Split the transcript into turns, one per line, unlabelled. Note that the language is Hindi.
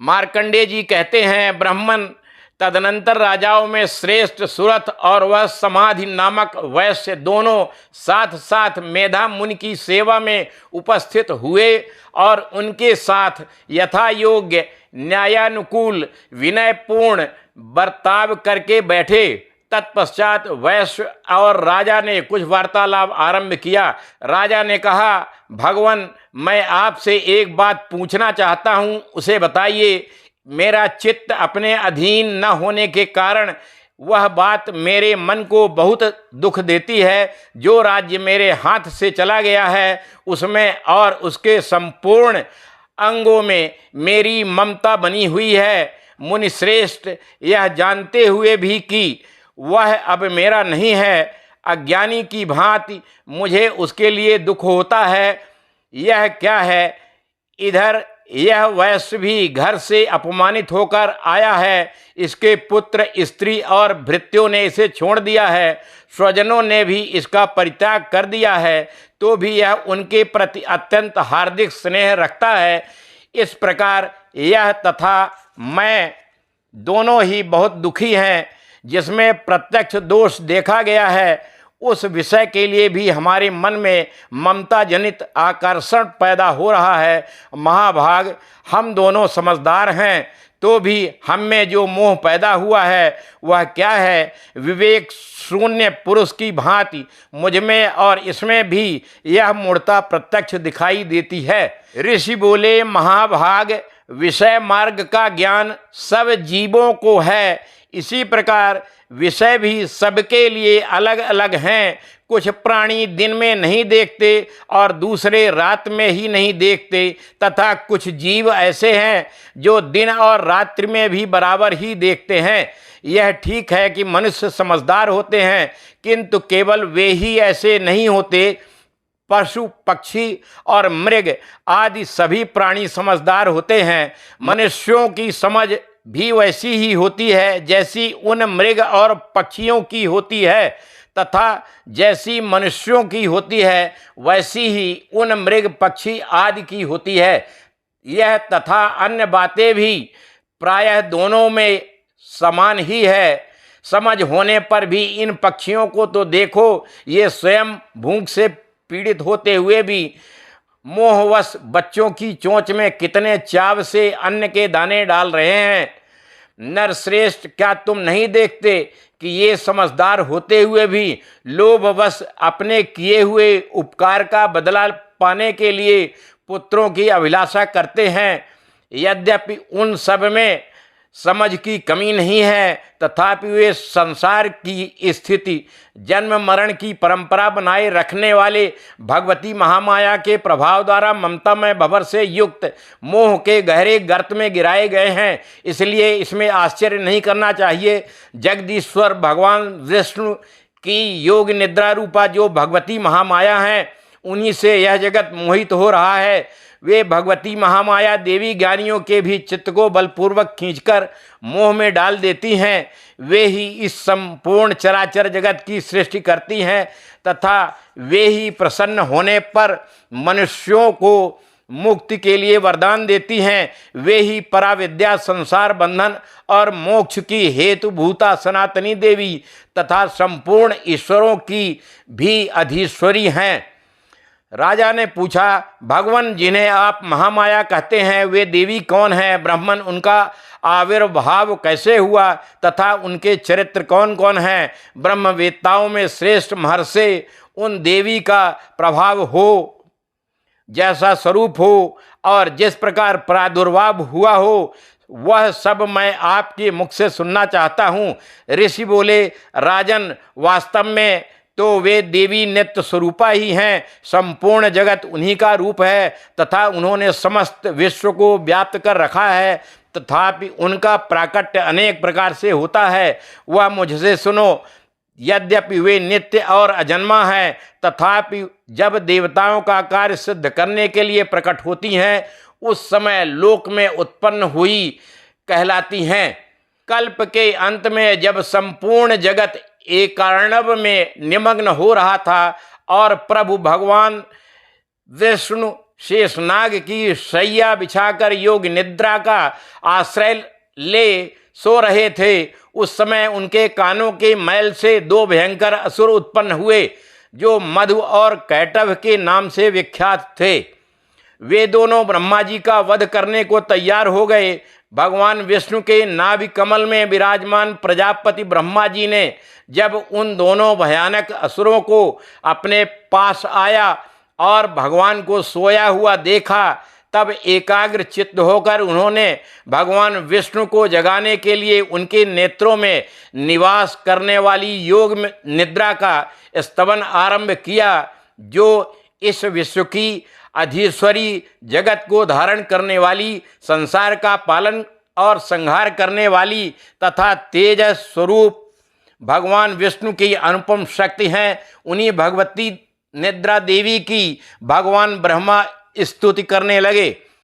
मार्कंडेय जी कहते हैं, ब्राह्मण तदनंतर राजाओं में श्रेष्ठ सुरथ और वह समाधि नामक वैश्य दोनों साथ साथ मेधा मुनि की सेवा में उपस्थित हुए और उनके साथ यथा योग्य न्यायानुकूल विनयपूर्ण बर्ताव करके बैठे। तत्पश्चात वैश्य और राजा ने कुछ वार्तालाप आरंभ किया। राजा ने कहा, भगवान, मैं आपसे एक बात पूछना चाहता हूँ, उसे बताइए। मेरा चित्त अपने अधीन न होने के कारण वह बात मेरे मन को बहुत दुख देती है। जो राज्य मेरे हाथ से चला गया है उसमें और उसके संपूर्ण अंगों में मेरी ममता बनी हुई है। मुनिश्रेष्ठ, यह जानते हुए भी कि वह अब मेरा नहीं है, अज्ञानी की भांति मुझे उसके लिए दुख होता है। यह क्या है? इधर यह वैश्य भी घर से अपमानित होकर आया है। इसके पुत्र, स्त्री और भृत्यों ने इसे छोड़ दिया है। स्वजनों ने भी इसका परित्याग कर दिया है, तो भी यह उनके प्रति अत्यंत हार्दिक स्नेह रखता है। इस प्रकार यह तथा मैं दोनों ही बहुत दुखी हैं। जिसमें प्रत्यक्ष दोष देखा गया है उस विषय के लिए भी हमारे मन में ममता जनित आकर्षण पैदा हो रहा है। महाभाग, हम दोनों समझदार हैं, तो भी हम में जो मोह पैदा हुआ है वह क्या है? विवेक शून्य पुरुष की भांति मुझ में और इसमें भी यह मूढ़ता प्रत्यक्ष दिखाई देती है। ऋषि बोले, महाभाग, विषय मार्ग का ज्ञान सब जीवों को है। इसी प्रकार विषय भी सबके लिए अलग अलग हैं। कुछ प्राणी दिन में नहीं देखते और दूसरे रात में ही नहीं देखते, तथा कुछ जीव ऐसे हैं जो दिन और रात्रि में भी बराबर ही देखते हैं। यह ठीक है कि मनुष्य समझदार होते हैं, किंतु केवल वे ही ऐसे नहीं होते। पशु, पक्षी और मृग आदि सभी प्राणी समझदार होते हैं। मनुष्यों की समझ भी वैसी ही होती है जैसी उन मृग और पक्षियों की होती है, तथा जैसी मनुष्यों की होती है वैसी ही उन मृग, पक्षी आदि की होती है। यह तथा अन्य बातें भी प्रायः दोनों में समान ही है। समझ होने पर भी इन पक्षियों को तो देखो, ये स्वयं भूख से पीड़ित होते हुए भी मोहवश बच्चों की चोंच में कितने चाव से अन्न के दाने डाल रहे हैं। नरश्रेष्ठ, क्या तुम नहीं देखते कि ये समझदार होते हुए भी लोभवश अपने किए हुए उपकार का बदला पाने के लिए पुत्रों की अभिलाषा करते हैं? यद्यपि उन सब में समझ की कमी नहीं है, तथापि वे संसार की स्थिति, जन्म मरण की परंपरा बनाए रखने वाले भगवती महामाया के प्रभाव द्वारा ममतामय भंवर से युक्त मोह के गहरे गर्त में गिराए गए हैं। इसलिए इसमें आश्चर्य नहीं करना चाहिए। जगदीश्वर भगवान विष्णु की योग निद्रा रूपा जो भगवती महामाया हैं, उन्हीं से यह जगत मोहित हो रहा है। वे भगवती महामाया देवी ज्ञानियों के भी चित्त को बलपूर्वक खींचकर मोह में डाल देती हैं। वे ही इस संपूर्ण चराचर जगत की सृष्टि करती हैं, तथा वे ही प्रसन्न होने पर मनुष्यों को मुक्ति के लिए वरदान देती हैं। वे ही पराविद्या, संसार बंधन और मोक्ष की हेतुभूता सनातनी देवी तथा संपूर्ण ईश्वरों की भी अधीश्वरी हैं। राजा ने पूछा, भगवान, जिन्हें आप महामाया कहते हैं वे देवी कौन हैं? ब्राह्मण, उनका आविर्भाव कैसे हुआ तथा उनके चरित्र कौन कौन हैं? ब्रह्मवेत्ताओं में श्रेष्ठ महर्षि उन देवी का प्रभाव हो, जैसा स्वरूप हो और जिस प्रकार प्रादुर्भाव हुआ हो, वह सब मैं आपके मुख से सुनना चाहता हूँ। ऋषि बोले, राजन, वास्तव में तो वे देवी नित्य स्वरूपा ही हैं। संपूर्ण जगत उन्हीं का रूप है तथा उन्होंने समस्त विश्व को व्याप्त कर रखा है। तथापि उनका प्राकट्य अनेक प्रकार से होता है, वह मुझसे सुनो। यद्यपि वे नित्य और अजन्मा हैं, तथापि जब देवताओं का कार्य सिद्ध करने के लिए प्रकट होती हैं, उस समय लोक में उत्पन्न हुई कहलाती हैं। कल्प के अंत में जब संपूर्ण जगत एकार्णव में निमग्न हो रहा था और प्रभु भगवान विष्णु शेषनाग की शैया बिछाकर योग निद्रा का आश्रय ले सो रहे थे, उस समय उनके कानों के मैल से दो भयंकर असुर उत्पन्न हुए, जो मधु और कैटभ के नाम से विख्यात थे। वे दोनों ब्रह्मा जी का वध करने को तैयार हो गए। भगवान विष्णु के नाभि कमल में विराजमान प्रजापति ब्रह्मा जी ने जब उन दोनों भयानक असुरों को अपने पास आया और भगवान को सोया हुआ देखा, तब एकाग्र चित्त होकर उन्होंने भगवान विष्णु को जगाने के लिए उनके नेत्रों में निवास करने वाली योग निद्रा का स्तवन आरंभ किया, जो इस विश्व की अधीश्वरी, जगत को धारण करने वाली, संसार का पालन और संहार करने वाली तथा तेजस स्वरूप भगवान विष्णु की अनुपम शक्ति हैं। उन्हीं भगवती निद्रा देवी की भगवान ब्रह्मा स्तुति करने लगे।